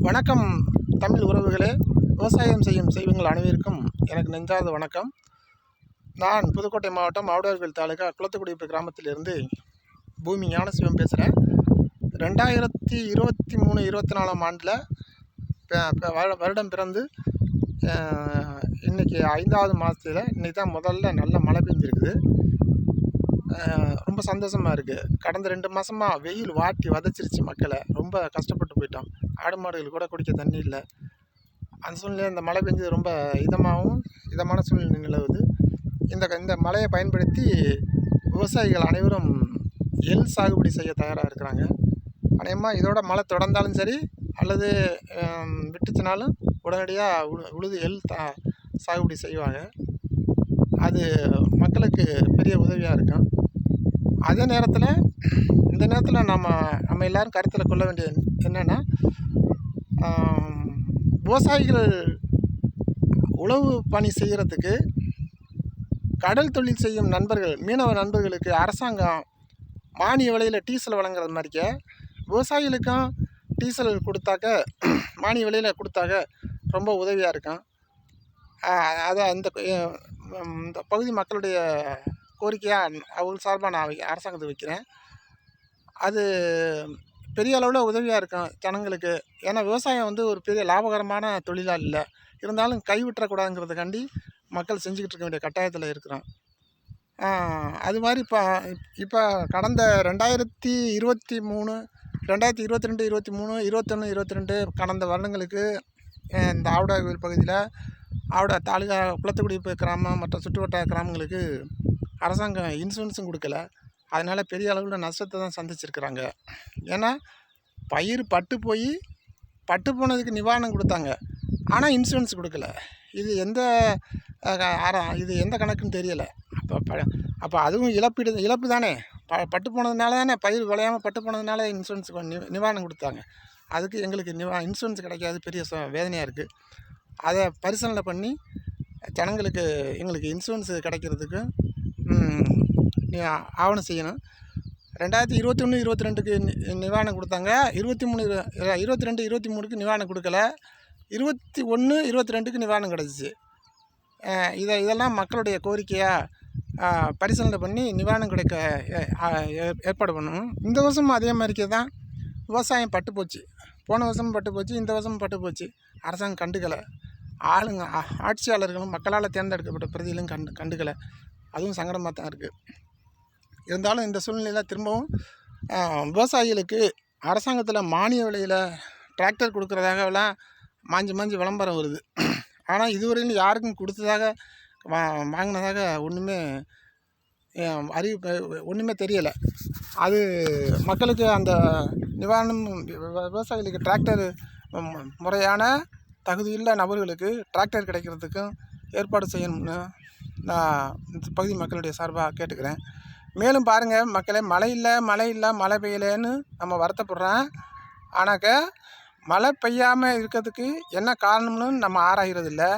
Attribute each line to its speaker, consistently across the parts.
Speaker 1: வணக்கம் தமிழ் உறவுகளே, விவசாயம் செய்யும் செய்வங்கள் அனைவருக்கும் எனக்கு நெஞ்சார்ந்த வணக்கம். நான் புதுக்கோட்டை மாவட்டம் ஆவுடையார்கோவில் தாலுகா குளத்துக்குடியிருப்பு கிராமத்திலிருந்து பூமி ஞானசிவம் பேசுகிறேன். 2023-24 ஆண்டில் வருடம் பிறந்து இன்றைக்கி 5வது மாதத்தில் இன்றைக்கி தான் முதல்ல நல்ல மழை பெஞ்சிருக்குது. ரொம்ப சந்தோஷமாக இருக்குது. கடந்த 2 மாதமாக வெயில் வாட்டி வதச்சிருச்சு மக்களை. ரொம்ப கஷ்டப்பட்டு போயிட்டோம். ஆடு மாடுகள் கூட குடிக்க தண்ணி இல்லை. அந்த சூழ்நிலை இந்த மழை பெஞ்சது ரொம்ப இதமான சூழ்நிலை நிலவுது. இந்த மழையை பயன்படுத்தி விவசாயிகள் அனைவரும் எள் சாகுபடி செய்ய தயாராக இருக்கிறாங்க. அநேகமாக இதோட மழை தொடர்ந்தாலும் சரி அல்லது விட்டுச்சுனாலும் உடனடியாக உழுது எள் சாகுபடி செய்வாங்க. அது மக்களுக்கு பெரிய உதவியாக இருக்கும். அதே நேரத்தில் இந்த நேரத்தில் நம்ம எல்லோரும் கருத்தில் கொள்ள வேண்டியது என்னென்னா, விவசாயிகள் உழவு பணி செய்கிறதுக்கு கடல் தொழில் செய்யும் நண்பர்கள், மீனவ நண்பர்களுக்கு அரசாங்கம் மானிய விலையில் டீசல் வழங்குறது மாதிரிக்க விவசாயிகளுக்கும் டீசல் கொடுத்தாக்க மானிய விலையில் கொடுத்தாக்க ரொம்ப உதவியாக இருக்கும். அதை இந்த பகுதி மக்களுடைய கோரிக்கையாக அவங்க சார்பாக நான் அரசாங்கத்தை வைக்கிறேன். அது பெரிய அளவில் உதவியாக இருக்கும் ஜனங்களுக்கு. ஏன்னா விவசாயம் ஒரு பெரிய லாபகரமான தொழிலாக இல்லை. இருந்தாலும் கைவிட்டுறக்கூடாதுங்கிறதுக்காண்டி மக்கள் செஞ்சுக்கிட்டு இருக்க வேண்டிய கட்டாயத்தில் இருக்கிறோம். அது மாதிரி இப்போ கடந்த 2023, 2022, 23, 21, 22 கடந்த வருடங்களுக்கு இந்த ஆவுடையார்கோவில் பகுதியில் தாலுகா குளத்துக்குடியிருப்பு கிராமம் மற்ற சுற்றுவட்டார கிராமங்களுக்கு அரசாங்கம் இன்சூரன்ஸும் கொடுக்கல. அதனால் பெரிய அளவில் நஷ்டத்தை தான் சந்திச்சிருக்கிறாங்க. ஏன்னா பயிர் பட்டு போனதுக்கு நிவாரணம் கொடுத்தாங்க, ஆனால் இன்சூரன்ஸ் கொடுக்கல. இது எந்த கணக்குன்னு தெரியலை. அப்போ அதுவும் இழப்பு தானே. பட்டு போனதுனால தானே, பயிர் விளையாமல் பட்டு போனதுனால இன்சூரன்ஸுக்கு நிவாரணம் கொடுத்தாங்க. அதுக்கு எங்களுக்கு இன்சூரன்ஸ் கிடைக்காது, பெரிய வேதனையாக இருக்குது. அதை பரிசீலனை பண்ணி ஜனங்களுக்கு எங்களுக்கு இன்சூரன்ஸ் கிடைக்கிறதுக்கு ஆவணம் செய்யணும். 2021, 22க்கு நிவாரணம் கொடுத்தாங்க. 23, 22, 23க்கு நிவாரணம் கொடுக்கல. 21, 22க்கு நிவாரணம் கிடச்சிச்சு. இதெல்லாம் மக்களுடைய கோரிக்கையாக பரிசீலனை பண்ணி நிவாரணம் கிடைக்க ஏற்பாடு பண்ணணும். இந்த வருஷமும் அதே மாதிரிக்கே தான் விவசாயம் பட்டு போச்சு. போன வருஷமும் பட்டு போச்சு, இந்த வருஷமும் பட்டு போச்சு. அரசாங்கம் கண்டுக்கலை. ஆட்சியாளர்களும் மக்களால் தேர்ந்தெடுக்கப்பட்ட பிரதிகளும் கண்டுக்கலை. அதுவும் சங்கடமாக தான் இருக்குது. இருந்தாலும் இந்த சூழ்நிலையில் திரும்பவும் விவசாயிகளுக்கு அரசாங்கத்தில் மானிய விலையில் டிராக்டர் கொடுக்குறதாகலாம் மாஞ்சி விளம்பரம் வருது. ஆனால் இதுவரையிலும் யாருக்கும் கொடுத்ததாக வாங்கினதாக ஒன்றுமே தெரியலை. அது மக்களுக்கு அந்த நிவாரணம் விவசாயிகளுக்கு டிராக்டர் முறையான தகுதியுள்ள நபர்களுக்கு டிராக்டர் கிடைக்கிறதுக்கும் ஏற்பாடு செய்யணும்னு நான் இந்த பகுதி மக்களுடைய சார்பாக கேட்டுக்கிறேன். மேலும் பாருங்கள் மக்களே, மழை பெய்யலைன்னு நம்ம வருத்தப்படுறோம். ஆனாக்க மழை பெய்யாமல் இருக்கிறதுக்கு என்ன காரணம்னு நம்ம ஆராய்கிறது இல்லை.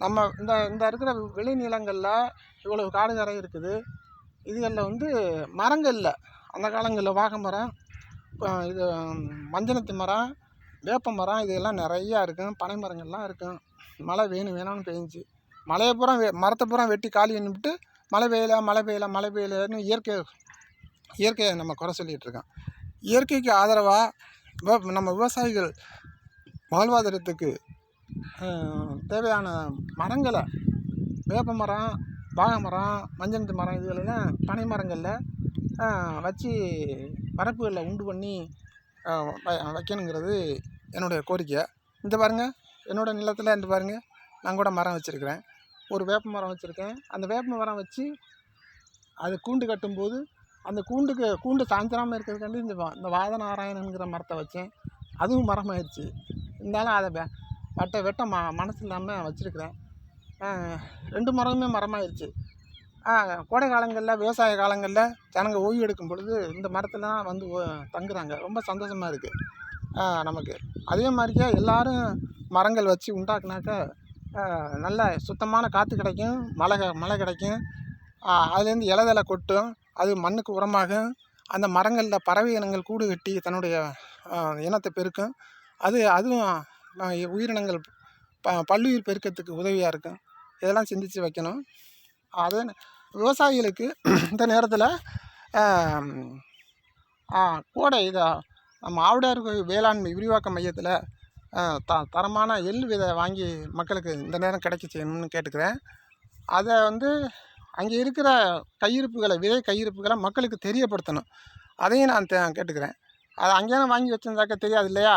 Speaker 1: நம்ம இந்த இருக்கிற வெளிநிலங்களில் இவ்வளவு காடு கரை இருக்குது. இதுகளில் மரங்கள் இல்லை. அந்த காலங்களில் வாகை மரம், இது மஞ்சனத்து மரம், வேப்ப மரம் இதெல்லாம் நிறையா இருக்கும். பனை மரங்கள்லாம் இருக்கும். மழை வேணும்னு பெஞ்சிச்சு. மரத்தை பூரா வெட்டி காலி பண்ணிவிட்டு மழை பெய்யலைன்னு இயற்கையை நம்ம குறை சொல்லிகிட்டு இருக்கோம். இயற்கைக்கு ஆதரவாக நம்ம விவசாயிகள் வாழ்வாதாரத்துக்கு தேவையான மரங்களை, வேப்ப மரம், வாகை மரம், மஞ்சனத்து மரம் இதுகளெல்லாம் பனை மரங்களில் வச்சு வரப்புகளில் உண்டு பண்ணி வைக்கணுங்கிறது என்னுடைய கோரிக்கை. இந்த பாருங்கள், என்னோடய நிலத்தில் பாருங்கள், நான் கூட மரம் வச்சுருக்கிறேன். ஒரு வேப்ப மரம் வச்சுருக்கேன். அந்த வேப்ப மரம் வச்சு அது கூண்டு கட்டும்போது அந்த கூண்டு சாய்ந்திராமல் இருக்கிறதுக்காண்டி இந்த வாதநாராயணங்கிற மரத்தை வச்சேன். அதுவும் மரமாயிடுச்சு. இருந்தாலும் அதை வெட்ட மனசு இல்லாமல் வச்சுருக்கிறேன். 2 மரமுமே மரமாயிடுச்சு. கோடை காலங்களில், விவசாய காலங்களில் ஜனங்க ஓய்வு எடுக்கும் பொழுது இந்த மரத்தில் தான் தங்குறாங்க. ரொம்ப சந்தோஷமாக இருக்குது நமக்கு. அதே மாதிரிக்கே எல்லோரும் மரங்கள் வச்சு உண்டாக்குனாக்கா நல்ல சுத்தமான காற்று கிடைக்கும், மழை கிடைக்கும். அதுலேருந்து இலை கொட்டும், அது மண்ணுக்கு உரமாகும். அந்த மரங்களில் பறவை இனங்கள் கூடு கட்டி தன்னுடைய இனத்தை பெருக்கும். அதுவும் உயிரினங்கள் பல்லுயிர் பெருக்கத்துக்கு உதவியாக இருக்கும். இதெல்லாம் சிந்தித்து வைக்கணும். அது விவசாயிகளுக்கு இந்த நேரத்தில் கோடை நம்ம ஆவுடையார் வேளாண்மை விரிவாக்க மையத்தில் தரமான எள் விதை வாங்கி மக்களுக்கு இந்த நேரம் கிடைக்க செய்யணும்னு கேட்டுக்கிறேன். அதை அங்கே இருக்கிற கையிருப்புகளை, விதை கையிருப்புகளை மக்களுக்கு தெரியப்படுத்தணும். அதையும் நான் கேட்டுக்கிறேன். அதை அங்கேயே வாங்கி வச்சுருந்தாக்க தெரியாது இல்லையா?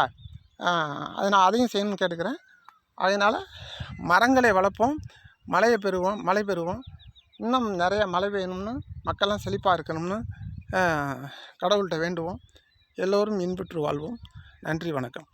Speaker 1: அதை நான் அதையும் செய்யணும்னு கேட்டுக்கிறேன். அதனால் மரங்களை வளர்ப்போம், மழை பெறுவோம். இன்னும் நிறைய மழை பெய்யணும்னு, மக்கள்லாம் செழிப்பாக இருக்கணும்னு கடவுள்கிட்ட வேண்டுவோம். எல்லோரும் இன்புற்று வாழ்வோம். நன்றி, வணக்கம்.